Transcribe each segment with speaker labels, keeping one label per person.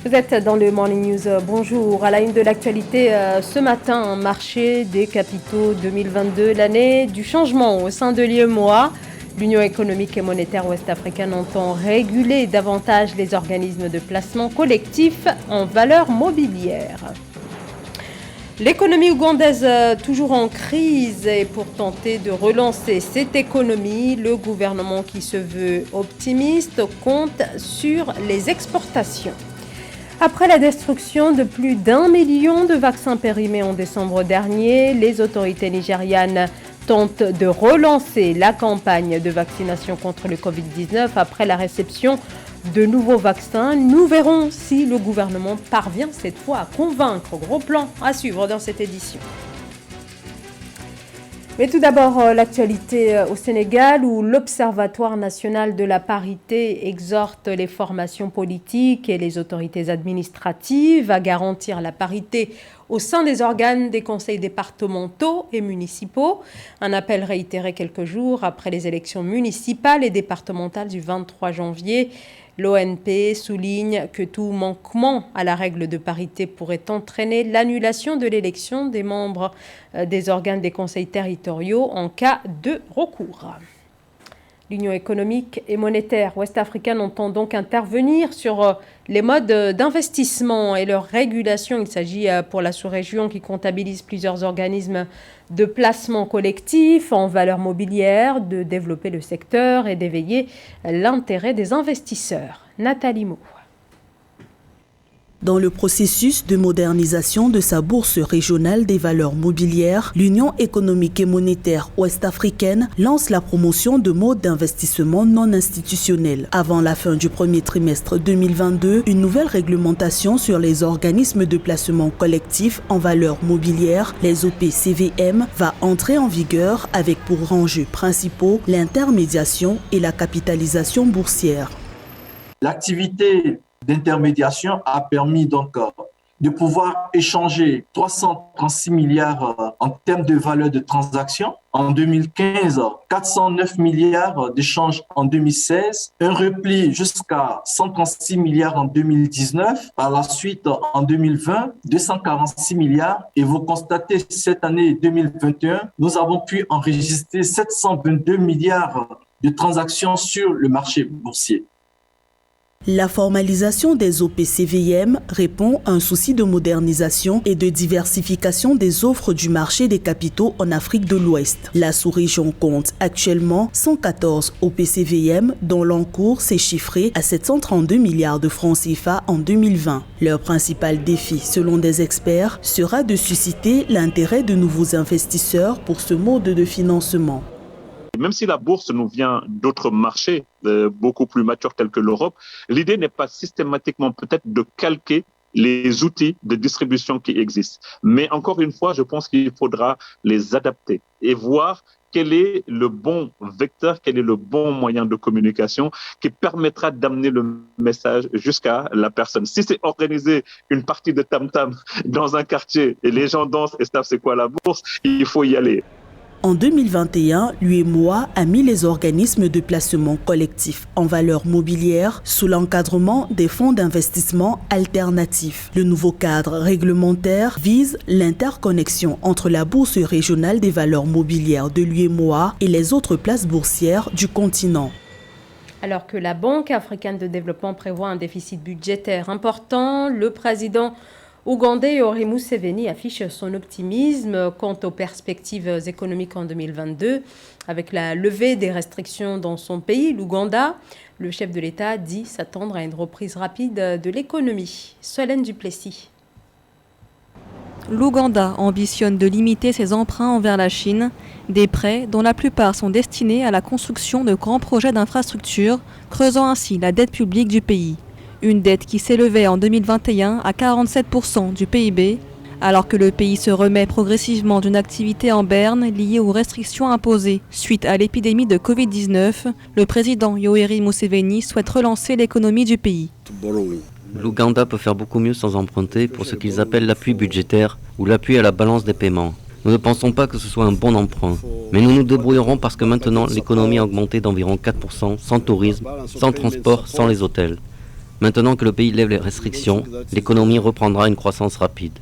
Speaker 1: Vous êtes dans le Morning News. Bonjour. À la une de l'actualité, ce matin, marché des capitaux 2022, l'année du changement au sein de l'UEMOA. L'Union économique et monétaire ouest-africaine entend réguler davantage les organismes de placement collectif en valeurs mobilières. L'économie ougandaise toujours en crise et pour tenter de relancer cette économie, le gouvernement qui se veut optimiste compte sur les exportations. Après la destruction de plus d'1 million de vaccins périmés en décembre dernier, les autorités nigérianes tentent de relancer la campagne de vaccination contre le Covid-19 après la réception de nouveaux vaccins. Nous verrons si le gouvernement parvient cette fois à convaincre. Gros plan à suivre dans cette édition. Mais tout d'abord, l'actualité au Sénégal où l'Observatoire national de la parité exhorte les formations politiques et les autorités administratives à garantir la parité au sein des organes des conseils départementaux et municipaux. Un appel réitéré quelques jours après les élections municipales et départementales du 23 janvier. L'ONP souligne que tout manquement à la règle de parité pourrait entraîner l'annulation de l'élection des membres des organes des conseils territoriaux en cas de recours. L'Union économique et monétaire ouest-africaine entend donc intervenir sur les modes d'investissement et leur régulation. Il s'agit pour la sous-région qui comptabilise plusieurs organismes de placement collectif en valeurs mobilières, de développer le secteur et d'éveiller l'intérêt des investisseurs. Nathalie Mo.
Speaker 2: Dans le processus de modernisation de sa bourse régionale des valeurs mobilières, l'Union économique et monétaire ouest-africaine lance la promotion de modes d'investissement non institutionnels. Avant la fin du premier trimestre 2022, une nouvelle réglementation sur les organismes de placement collectif en valeurs mobilières, les OPCVM, va entrer en vigueur avec pour enjeux principaux l'intermédiation et la capitalisation boursière.
Speaker 3: L'activité d'intermédiation a permis donc de pouvoir échanger 336 milliards en termes de valeur de transaction. En 2015, 409 milliards d'échanges en 2016, un repli jusqu'à 136 milliards en 2019. Par la suite, en 2020, 246 milliards. Et vous constatez, cette année 2021, nous avons pu enregistrer 722 milliards de transactions sur le marché boursier.
Speaker 2: La formalisation des OPCVM répond à un souci de modernisation et de diversification des offres du marché des capitaux en Afrique de l'Ouest. La sous-région compte actuellement 114 OPCVM dont l'encours s'est chiffré à 732 milliards de francs CFA en 2020. Leur principal défi, selon des experts, sera de susciter l'intérêt de nouveaux investisseurs pour ce mode de financement.
Speaker 4: Même si la bourse nous vient d'autres marchés beaucoup plus matures tels que l'Europe, l'idée n'est pas systématiquement peut-être de calquer les outils de distribution qui existent. Mais encore une fois, je pense qu'il faudra les adapter et voir quel est le bon vecteur, quel est le bon moyen de communication qui permettra d'amener le message jusqu'à la personne. Si c'est organiser une partie de tam-tam dans un quartier et les gens dansent et savent c'est quoi la bourse, il faut y aller.
Speaker 2: En 2021, l'UEMOA a mis les organismes de placement collectif en valeurs mobilières sous l'encadrement des fonds d'investissement alternatifs. Le nouveau cadre réglementaire vise l'interconnexion entre la bourse régionale des valeurs mobilières de l'UEMOA et les autres places boursières du continent.
Speaker 1: Alors que la Banque africaine de développement prévoit un déficit budgétaire important, le président ougandais Yoweri Museveni affiche son optimisme quant aux perspectives économiques en 2022. Avec la levée des restrictions dans son pays, l'Ouganda, le chef de l'État dit s'attendre à une reprise rapide de l'économie. Solène Duplessis.
Speaker 5: L'Ouganda ambitionne de limiter ses emprunts envers la Chine, des prêts dont la plupart sont destinés à la construction de grands projets d'infrastructures, creusant ainsi la dette publique du pays. Une dette qui s'élevait en 2021 à 47% du PIB, alors que le pays se remet progressivement d'une activité en berne liée aux restrictions imposées suite à l'épidémie de Covid-19, le président Yoweri Museveni souhaite relancer l'économie du pays.
Speaker 6: L'Ouganda peut faire beaucoup mieux sans emprunter pour ce qu'ils appellent l'appui budgétaire ou l'appui à la balance des paiements. Nous ne pensons pas que ce soit un bon emprunt, mais nous nous débrouillerons parce que maintenant l'économie a augmenté d'environ 4% sans tourisme, sans transport, sans les hôtels. Maintenant que le pays lève les restrictions, l'économie reprendra une croissance rapide.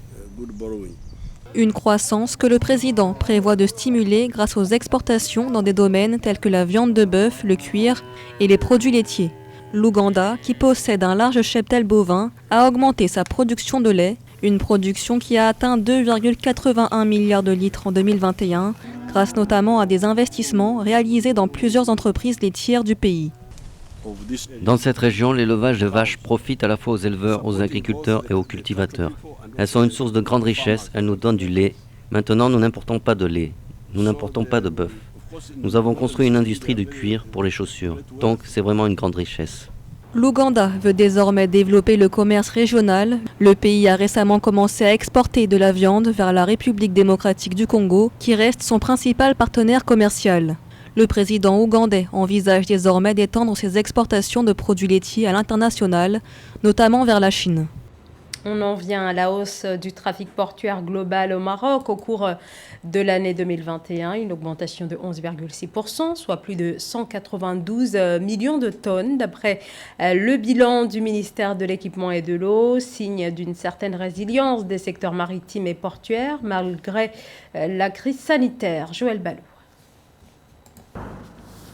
Speaker 5: Une croissance que le président prévoit de stimuler grâce aux exportations dans des domaines tels que la viande de bœuf, le cuir et les produits laitiers. L'Ouganda, qui possède un large cheptel bovin, a augmenté sa production de lait, une production qui a atteint 2,81 milliards de litres en 2021, grâce notamment à des investissements réalisés dans plusieurs entreprises laitières du pays.
Speaker 6: Dans cette région, l'élevage de vaches profite à la fois aux éleveurs, aux agriculteurs et aux cultivateurs. Elles sont une source de grande richesse, elles nous donnent du lait. Maintenant, nous n'importons pas de lait, nous n'importons pas de bœuf. Nous avons construit une industrie de cuir pour les chaussures, donc c'est vraiment une grande richesse.
Speaker 5: L'Ouganda veut désormais développer le commerce régional. Le pays a récemment commencé à exporter de la viande vers la République démocratique du Congo, qui reste son principal partenaire commercial. Le président ougandais envisage désormais d'étendre ses exportations de produits laitiers à l'international, notamment vers la Chine.
Speaker 1: On en vient à la hausse du trafic portuaire global au Maroc au cours de l'année 2021, une augmentation de 11,6%, soit plus de 192 millions de tonnes, d'après le bilan du ministère de l'Équipement et de l'Eau, signe d'une certaine résilience des secteurs maritimes et portuaires malgré la crise sanitaire. Joël Ballot.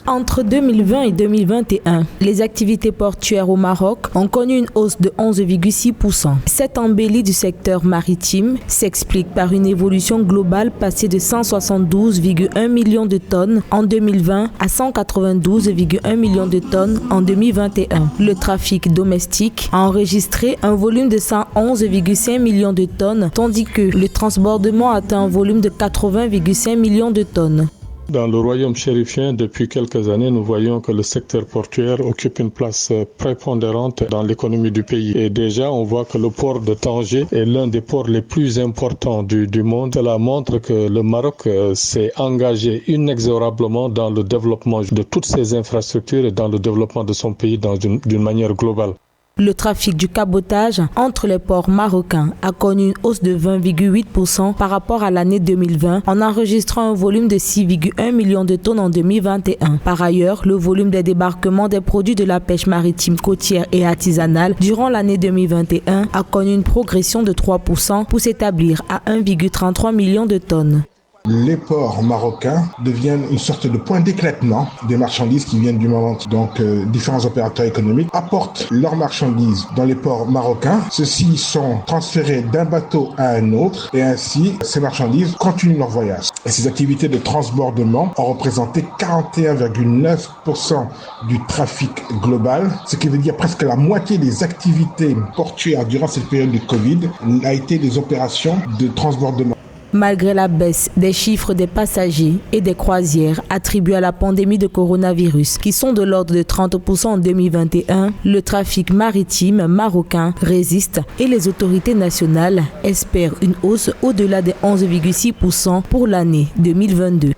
Speaker 7: Entre 2020 et 2021, les activités portuaires au Maroc ont connu une hausse de 11,6%. Cette embellie du secteur maritime s'explique par une évolution globale passée de 172,1 millions de tonnes en 2020 à 192,1 millions de tonnes en 2021. Le trafic domestique a enregistré un volume de 111,5 millions de tonnes, tandis que le transbordement atteint un volume de 80,5 millions de tonnes.
Speaker 8: Dans le royaume chérifien, depuis quelques années, nous voyons que le secteur portuaire occupe une place prépondérante dans l'économie du pays. Et déjà, on voit que le port de Tanger est l'un des ports les plus importants du monde. Cela montre que le Maroc s'est engagé inexorablement dans le développement de toutes ses infrastructures et dans le développement de son pays d'une manière globale.
Speaker 7: Le trafic du cabotage entre les ports marocains a connu une hausse de 20,8% par rapport à l'année 2020 en enregistrant un volume de 6,1 millions de tonnes en 2021. Par ailleurs, le volume des débarquements des produits de la pêche maritime côtière et artisanale durant l'année 2021 a connu une progression de 3% pour s'établir à 1,33 million de tonnes.
Speaker 9: Les ports marocains deviennent une sorte de point d'éclatement des marchandises qui viennent du Maroc. Donc, différents opérateurs économiques apportent leurs marchandises dans les ports marocains. Ceux-ci sont transférés d'un bateau à un autre et ainsi, ces marchandises continuent leur voyage. Et ces activités de transbordement ont représenté 41,9% du trafic global, ce qui veut dire presque la moitié des activités portuaires durant cette période de Covid a été des opérations de transbordement.
Speaker 7: Malgré la baisse des chiffres des passagers et des croisières attribués à la pandémie de coronavirus, qui sont de l'ordre de 30% en 2021, le trafic maritime marocain résiste et les autorités nationales espèrent une hausse au-delà des 11,6% pour l'année 2022.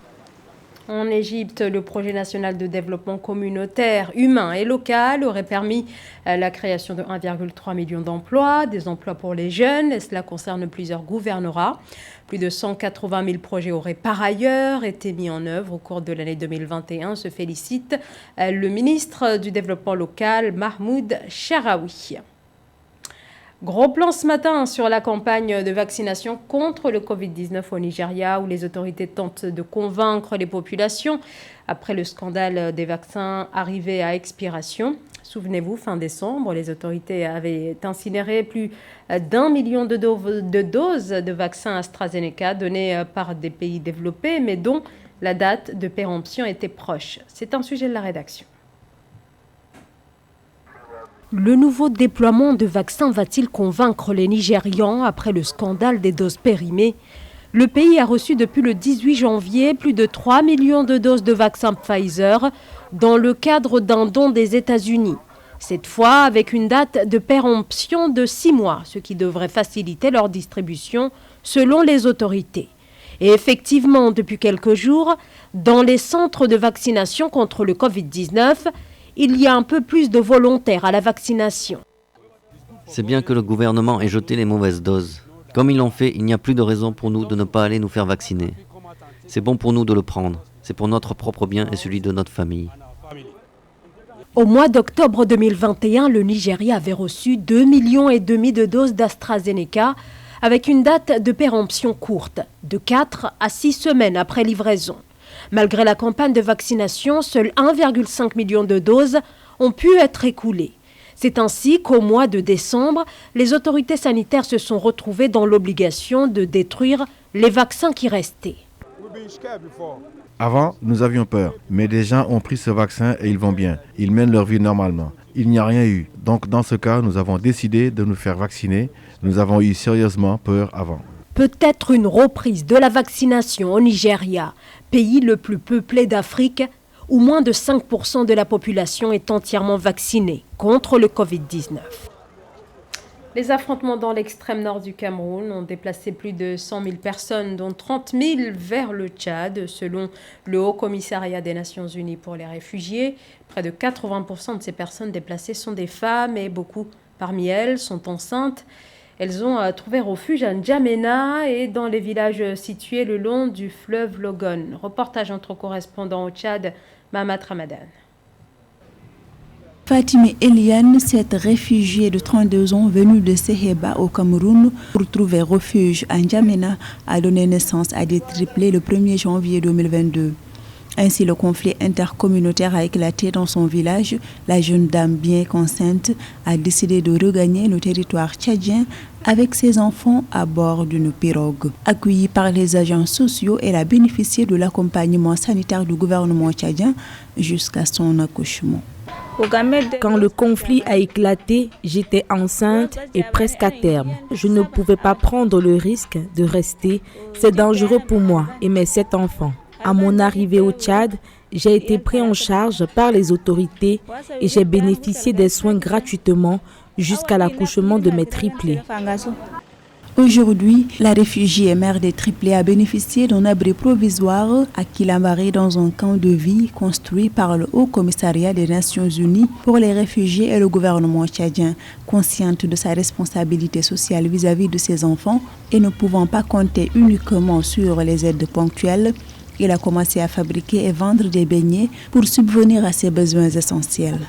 Speaker 1: En Égypte, le projet national de développement communautaire, humain et local aurait permis la création de 1,3 million d'emplois, des emplois pour les jeunes, et cela concerne plusieurs gouvernorats. Plus de 180 000 projets auraient par ailleurs été mis en œuvre au cours de l'année 2021, se félicite le ministre du Développement local, Mahmoud Charaoui. Gros plan ce matin sur la campagne de vaccination contre le Covid-19 au Nigeria, où les autorités tentent de convaincre les populations après le scandale des vaccins arrivés à expiration. Souvenez-vous, fin décembre, les autorités avaient incinéré plus d'1 million de doses de vaccins AstraZeneca données par des pays développés, mais dont la date de péremption était proche. C'est un sujet de la rédaction. Le nouveau déploiement de vaccins va-t-il convaincre les Nigérians après le scandale des doses périmées ? Le pays a reçu depuis le 18 janvier plus de 3 millions de doses de vaccins Pfizer dans le cadre d'un don des États-Unis. Cette fois avec une date de péremption de 6 mois, ce qui devrait faciliter leur distribution selon les autorités. Et effectivement, depuis quelques jours, dans les centres de vaccination contre le Covid-19, il y a un peu plus de volontaires à la vaccination.
Speaker 6: C'est bien que le gouvernement ait jeté les mauvaises doses. Comme ils l'ont fait, il n'y a plus de raison pour nous de ne pas aller nous faire vacciner. C'est bon pour nous de le prendre. C'est pour notre propre bien et celui de notre famille.
Speaker 1: Au mois d'octobre 2021, le Nigeria avait reçu 2,5 millions de doses d'AstraZeneca avec une date de péremption courte, de 4 à 6 semaines après livraison. Malgré la campagne de vaccination, seuls 1,5 million de doses ont pu être écoulées. C'est ainsi qu'au mois de décembre, les autorités sanitaires se sont retrouvées dans l'obligation de détruire les vaccins qui restaient.
Speaker 10: Avant, nous avions peur, mais des gens ont pris ce vaccin et ils vont bien. Ils mènent leur vie normalement. Il n'y a rien eu. Donc dans ce cas, nous avons décidé de nous faire vacciner. Nous avons eu sérieusement peur avant.
Speaker 1: Peut-être une reprise de la vaccination au Nigeria, pays le plus peuplé d'Afrique, où moins de 5% de la population est entièrement vaccinée contre le Covid-19. Les affrontements dans l'extrême nord du Cameroun ont déplacé plus de 100 000 personnes, dont 30 000 vers le Tchad, selon le Haut Commissariat des Nations Unies pour les réfugiés. Près de 80% de ces personnes déplacées sont des femmes et beaucoup parmi elles sont enceintes. Elles ont trouvé refuge à N'Djamena et dans les villages situés le long du fleuve Logon. Reportage entre correspondants au Tchad, Mahamat Ramadan.
Speaker 11: Fatima Eliane, cette réfugiée de 32 ans venue de Seheba au Cameroun pour trouver refuge à N'Djamena, a donné naissance à des triplés le 1er janvier 2022. Ainsi, le conflit intercommunautaire a éclaté dans son village. La jeune dame, bien qu'enceinte, a décidé de regagner le territoire tchadien avec ses enfants à bord d'une pirogue. Accueillie par les agents sociaux, elle a bénéficié de l'accompagnement sanitaire du gouvernement tchadien jusqu'à son accouchement.
Speaker 7: Quand le conflit a éclaté, j'étais enceinte et presque à terme. Je ne pouvais pas prendre le risque de rester. C'est dangereux pour moi et mes 7 enfants. À mon arrivée au Tchad, j'ai été pris en charge par les autorités et j'ai bénéficié des soins gratuitement jusqu'à l'accouchement de mes triplés.
Speaker 11: Aujourd'hui, la réfugiée mère des triplés a bénéficié d'un abri provisoire à Kilambaré dans un camp de vie construit par le Haut Commissariat des Nations Unies pour les réfugiés et le gouvernement tchadien. Consciente de sa responsabilité sociale vis-à-vis de ses enfants et ne pouvant pas compter uniquement sur les aides ponctuelles, il a commencé à fabriquer et vendre des beignets pour subvenir à ses besoins essentiels.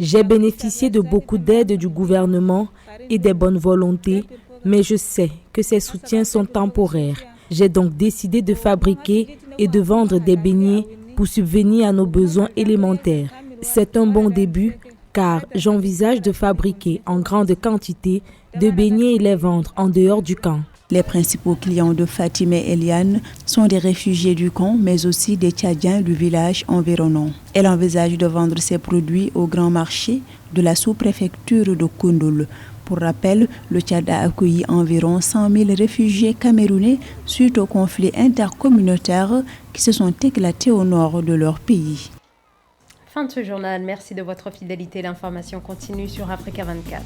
Speaker 7: J'ai bénéficié de beaucoup d'aides du gouvernement et des bonnes volontés, mais je sais que ces soutiens sont temporaires. J'ai donc décidé de fabriquer et de vendre des beignets pour subvenir à nos besoins élémentaires. C'est un bon début car j'envisage de fabriquer en grande quantité de beignets et les vendre en dehors du camp.
Speaker 11: Les principaux clients de Fatima Eliane sont des réfugiés du camp, mais aussi des Tchadiens du village environnant. Elle envisage de vendre ses produits au grand marché de la sous-préfecture de Koundoul. Pour rappel, le Tchad a accueilli environ 100 000 réfugiés camerounais suite aux conflits intercommunautaires qui se sont éclatés au nord de leur pays.
Speaker 1: Fin de ce journal, merci de votre fidélité. L'information continue sur Africa 24.